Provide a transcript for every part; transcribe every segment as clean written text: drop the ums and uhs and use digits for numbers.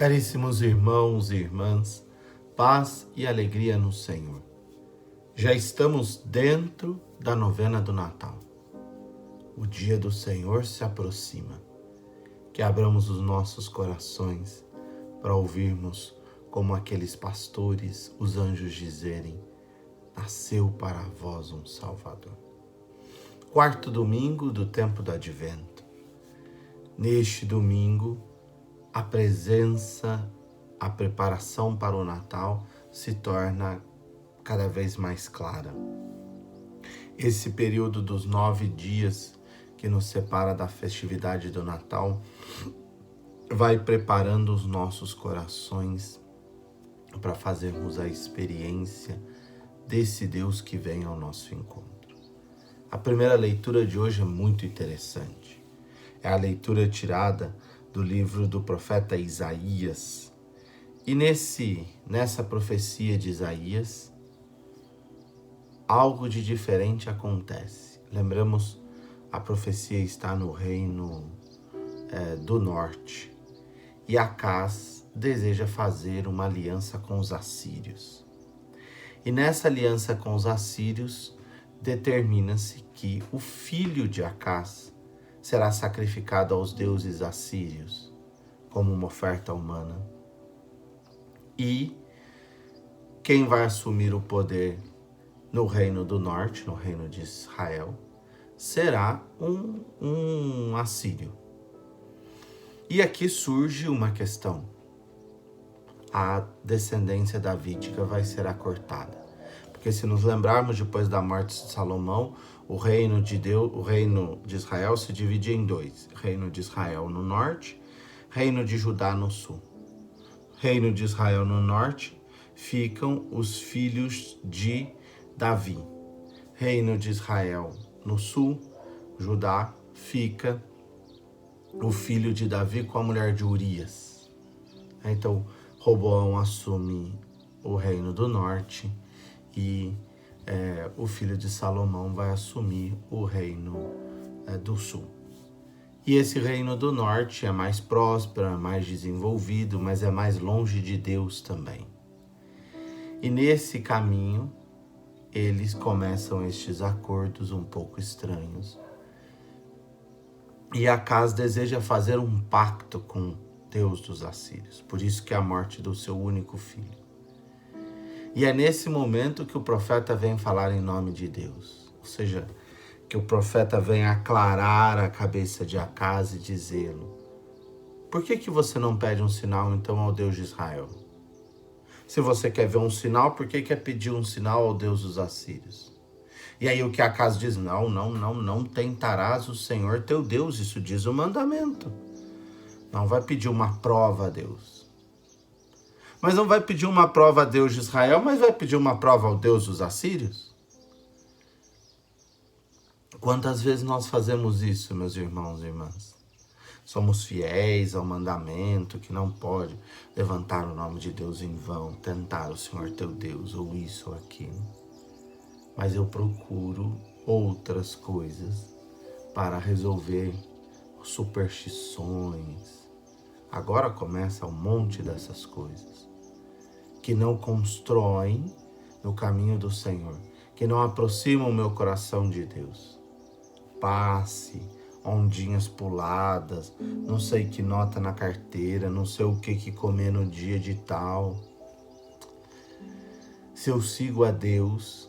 Caríssimos irmãos e irmãs, paz e alegria no Senhor. Já estamos dentro da novena do Natal. O dia do Senhor se aproxima. Que abramos os nossos corações para ouvirmos como aqueles pastores, os anjos dizerem: nasceu para vós um Salvador. Quarto domingo do tempo do Advento. Neste domingo, a presença, a preparação para o Natal se torna cada vez mais clara. Esse período dos 9 dias que nos separa da festividade do Natal vai preparando os nossos corações para fazermos a experiência desse Deus que vem ao nosso encontro. A primeira leitura de hoje é muito interessante. É a leitura tirada do livro do profeta Isaías. E nessa profecia de Isaías, algo de diferente acontece. Lembramos, a profecia está no reino do norte. E Acaz deseja fazer uma aliança com os assírios. E nessa aliança com os assírios, determina-se que o filho de Acaz será sacrificado aos deuses assírios como uma oferta humana. E quem vai assumir o poder no reino do norte, no reino de Israel, será um assírio. E aqui surge uma questão. A descendência davídica vai ser acortada. Porque se nos lembrarmos, depois da morte de Salomão, o reino de Deus, o reino de Israel se divide em dois. Reino de Israel no norte, reino de Judá no sul. Reino de Israel no norte ficam os filhos de Davi. Reino de Israel no sul, Judá, fica o filho de Davi com a mulher de Urias. Então, Roboão assume o reino do norte e o filho de Salomão vai assumir o reino do sul. E esse reino do norte é mais próspero, é mais desenvolvido, mas é mais longe de Deus também. E nesse caminho, eles começam estes acordos um pouco estranhos. E Acaz deseja fazer um pacto com Deus dos assírios, por isso que é a morte do seu único filho. E é nesse momento que o profeta vem falar em nome de Deus. Ou seja, que o profeta vem aclarar a cabeça de Acaz e dizê-lo: por que você não pede um sinal então ao Deus de Israel? Se você quer ver um sinal, por que quer pedir um sinal ao Deus dos assírios? E aí o que Acaz diz: não tentarás o Senhor teu Deus, isso diz o mandamento. Não vai pedir uma prova a Deus. Mas não vai pedir uma prova a Deus de Israel, mas vai pedir uma prova ao Deus dos assírios? Quantas vezes nós fazemos isso, meus irmãos e irmãs? Somos fiéis ao mandamento que não pode levantar o nome de Deus em vão, tentar o Senhor teu Deus, ou isso ou aquilo. Mas eu procuro outras coisas para resolver superstições. Agora começa um monte dessas coisas que não constroem no caminho do Senhor, que não aproximam o meu coração de Deus. Passe, ondinhas puladas, não sei que nota na carteira, não sei o que comer no dia de tal. Se eu sigo a Deus,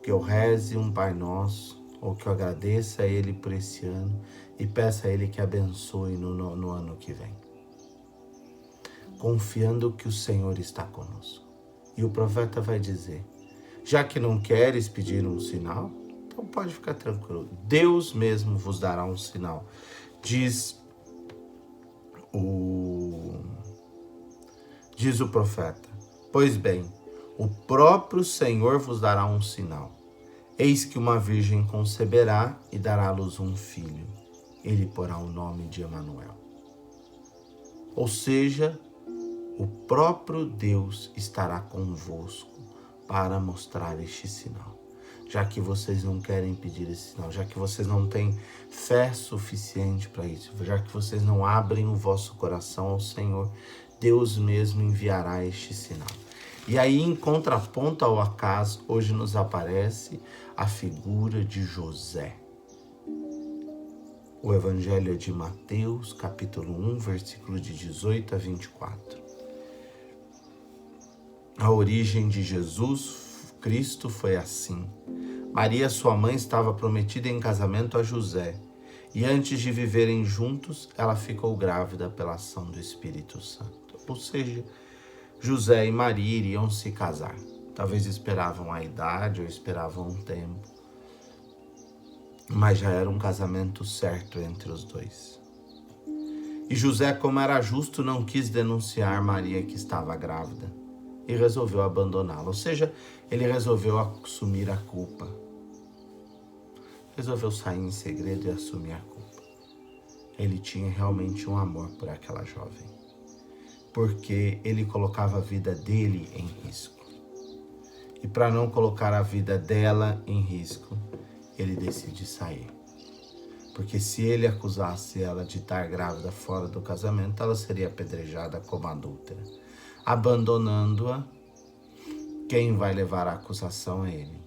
que eu reze um Pai Nosso, ou que eu agradeça a Ele por esse ano e peça a Ele que abençoe no ano que vem. Confiando que o Senhor está conosco. E o profeta vai dizer: já que não queres pedir um sinal, então pode ficar tranquilo. Deus mesmo vos dará um sinal. Diz o profeta: pois bem, o próprio Senhor vos dará um sinal. Eis que uma virgem conceberá e dará à luz um filho. Ele porá o nome de Emanuel. Ou seja, o próprio Deus estará convosco para mostrar este sinal. Já que vocês não querem pedir esse sinal, já que vocês não têm fé suficiente para isso, já que vocês não abrem o vosso coração ao Senhor, Deus mesmo enviará este sinal. E aí, em contraponto ao Acaz, hoje nos aparece a figura de José. O Evangelho é de Mateus, capítulo 1, versículo de 18 a 24. A origem de Jesus Cristo foi assim. Maria, sua mãe, estava prometida em casamento a José, e antes de viverem juntos, ela ficou grávida pela ação do Espírito Santo. Ou seja, José e Maria iriam se casar. Talvez esperavam a idade ou esperavam um tempo, mas já era um casamento certo entre os dois. E José, como era justo, não quis denunciar Maria que estava grávida e resolveu abandoná-la. Ou seja, ele resolveu assumir a culpa. Resolveu sair em segredo e assumir a culpa. Ele tinha realmente um amor por aquela jovem, porque ele colocava a vida dele em risco. E para não colocar a vida dela em risco, ele decide sair. Porque se ele acusasse ela de estar grávida fora do casamento, ela seria apedrejada como adúltera. Abandonando-a, quem vai levar a acusação é ele.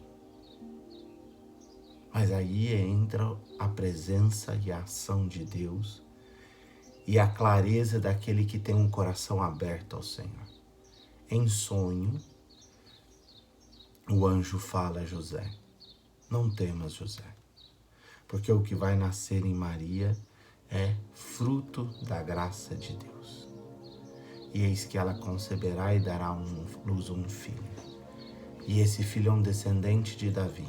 Mas aí entra a presença e a ação de Deus e a clareza daquele que tem um coração aberto ao Senhor. Em sonho, o anjo fala a José: não temas, José, porque o que vai nascer em Maria é fruto da graça de Deus. E eis que ela conceberá e dará à luz um filho. E esse filho é um descendente de Davi,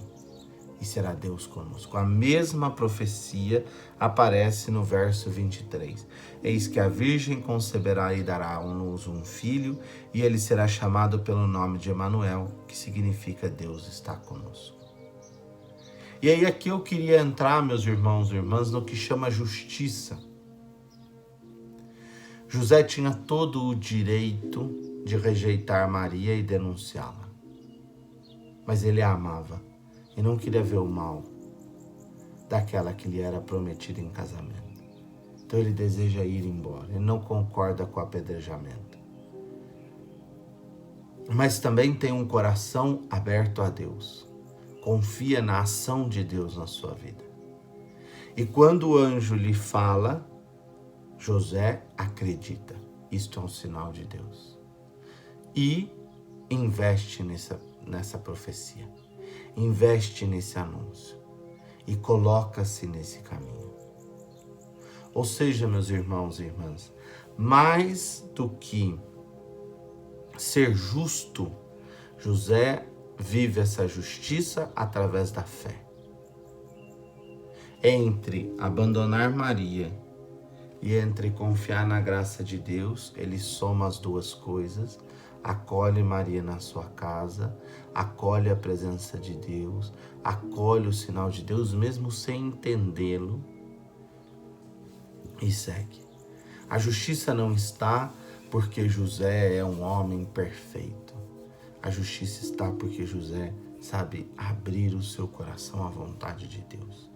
e será Deus conosco. A mesma profecia aparece no verso 23. Eis que a virgem conceberá e dará à luz um filho, e ele será chamado pelo nome de Emanuel, que significa Deus está conosco. E aí aqui eu queria entrar, meus irmãos e irmãs, no que chama justiça. José tinha todo o direito de rejeitar Maria e denunciá-la. Mas ele a amava e não queria ver o mal daquela que lhe era prometida em casamento. Então ele deseja ir embora, ele não concorda com o apedrejamento. Mas também tem um coração aberto a Deus. Confia na ação de Deus na sua vida. E quando o anjo lhe fala, José acredita. Isto é um sinal de Deus. E investe nessa profecia. Investe nesse anúncio. E coloca-se nesse caminho. Ou seja, meus irmãos e irmãs, mais do que ser justo, José vive essa justiça através da fé. Entre abandonar Maria e entre confiar na graça de Deus, ele soma as duas coisas, acolhe Maria na sua casa, acolhe a presença de Deus, acolhe o sinal de Deus, mesmo sem entendê-lo, e segue. A justiça não está porque José é um homem perfeito. A justiça está porque José sabe abrir o seu coração à vontade de Deus.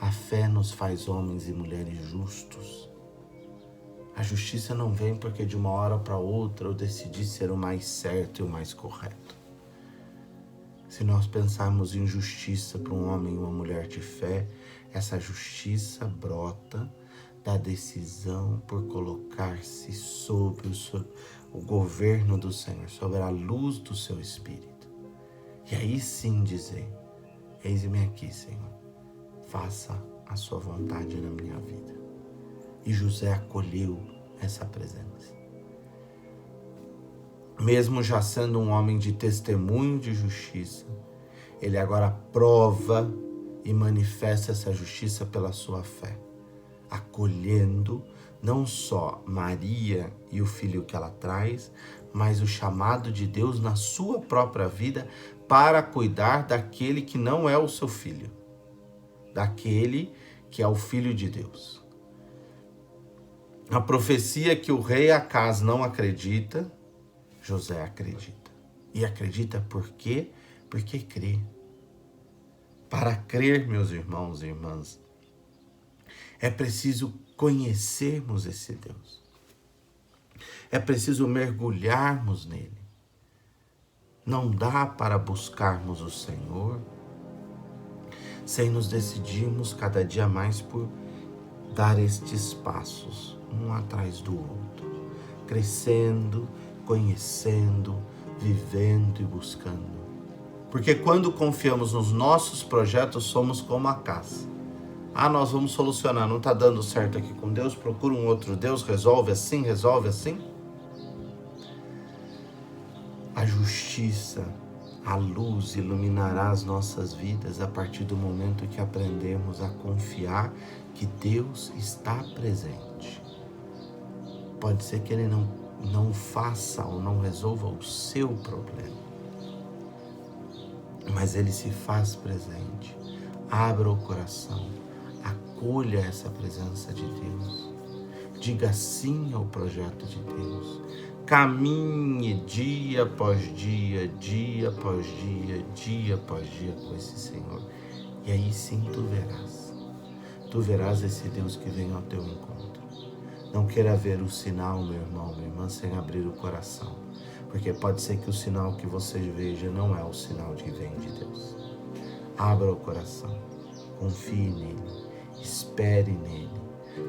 A fé nos faz homens e mulheres justos. A justiça não vem porque de uma hora para outra eu decidi ser o mais certo e o mais correto. Se nós pensarmos em justiça para um homem e uma mulher de fé, essa justiça brota da decisão por colocar-se sobre o governo do Senhor, sobre a luz do seu Espírito. E aí sim dizer: eis-me aqui, Senhor, faça a sua vontade na minha vida. E José acolheu essa presença. Mesmo já sendo um homem de testemunho de justiça, ele agora prova e manifesta essa justiça pela sua fé, acolhendo não só Maria e o filho que ela traz, mas o chamado de Deus na sua própria vida para cuidar daquele que não é o seu filho, daquele que é o Filho de Deus. A profecia que o rei Acaz não acredita, José acredita. E acredita por quê? Porque crê. Para crer, meus irmãos e irmãs, é preciso conhecermos esse Deus. É preciso mergulharmos nele. Não dá para buscarmos o Senhor sem nos decidirmos cada dia mais por dar estes passos, um atrás do outro, crescendo, conhecendo, vivendo e buscando. Porque quando confiamos nos nossos projetos, somos como Acás. Nós vamos solucionar, não está dando certo aqui com Deus, procura um outro Deus, resolve assim, resolve assim. A justiça, a luz iluminará as nossas vidas a partir do momento que aprendemos a confiar que Deus está presente. Pode ser que Ele não faça ou não resolva o seu problema, mas Ele se faz presente. Abra o coração, acolha essa presença de Deus. Diga sim ao projeto de Deus. Caminhe dia após dia, dia após dia, dia após dia com esse Senhor. E aí sim tu verás. Tu verás esse Deus que vem ao teu encontro. Não queira ver o sinal, meu irmão, minha irmã, sem abrir o coração. Porque pode ser que o sinal que você veja não é o sinal que vem de Deus. Abra o coração. Confie nele. Espere nele.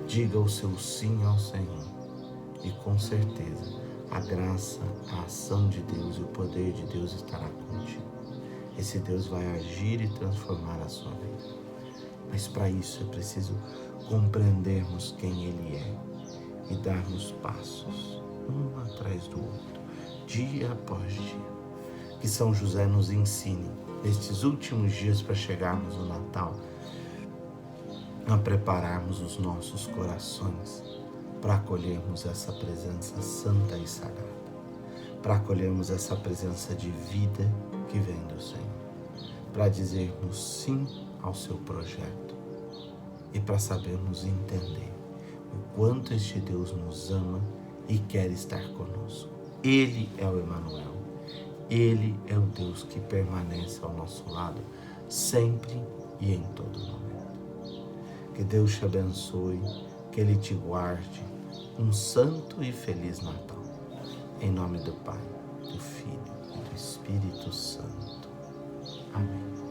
Diga o seu sim ao Senhor. E com certeza, a graça, a ação de Deus e o poder de Deus estará contigo. Esse Deus vai agir e transformar a sua vida. Mas para isso é preciso compreendermos quem Ele é e darmos passos, um atrás do outro, dia após dia. Que São José nos ensine, nestes últimos dias para chegarmos no Natal, a prepararmos os nossos corações para acolhermos essa presença santa e sagrada, para acolhermos essa presença de vida que vem do Senhor, para dizermos sim ao seu projeto e para sabermos entender o quanto este Deus nos ama e quer estar conosco. Ele é o Emanuel, Ele é o Deus que permanece ao nosso lado sempre e em todo momento. Que Deus te abençoe, que Ele te guarde. Um santo e feliz Natal. Em nome do Pai, do Filho e do Espírito Santo. Amém.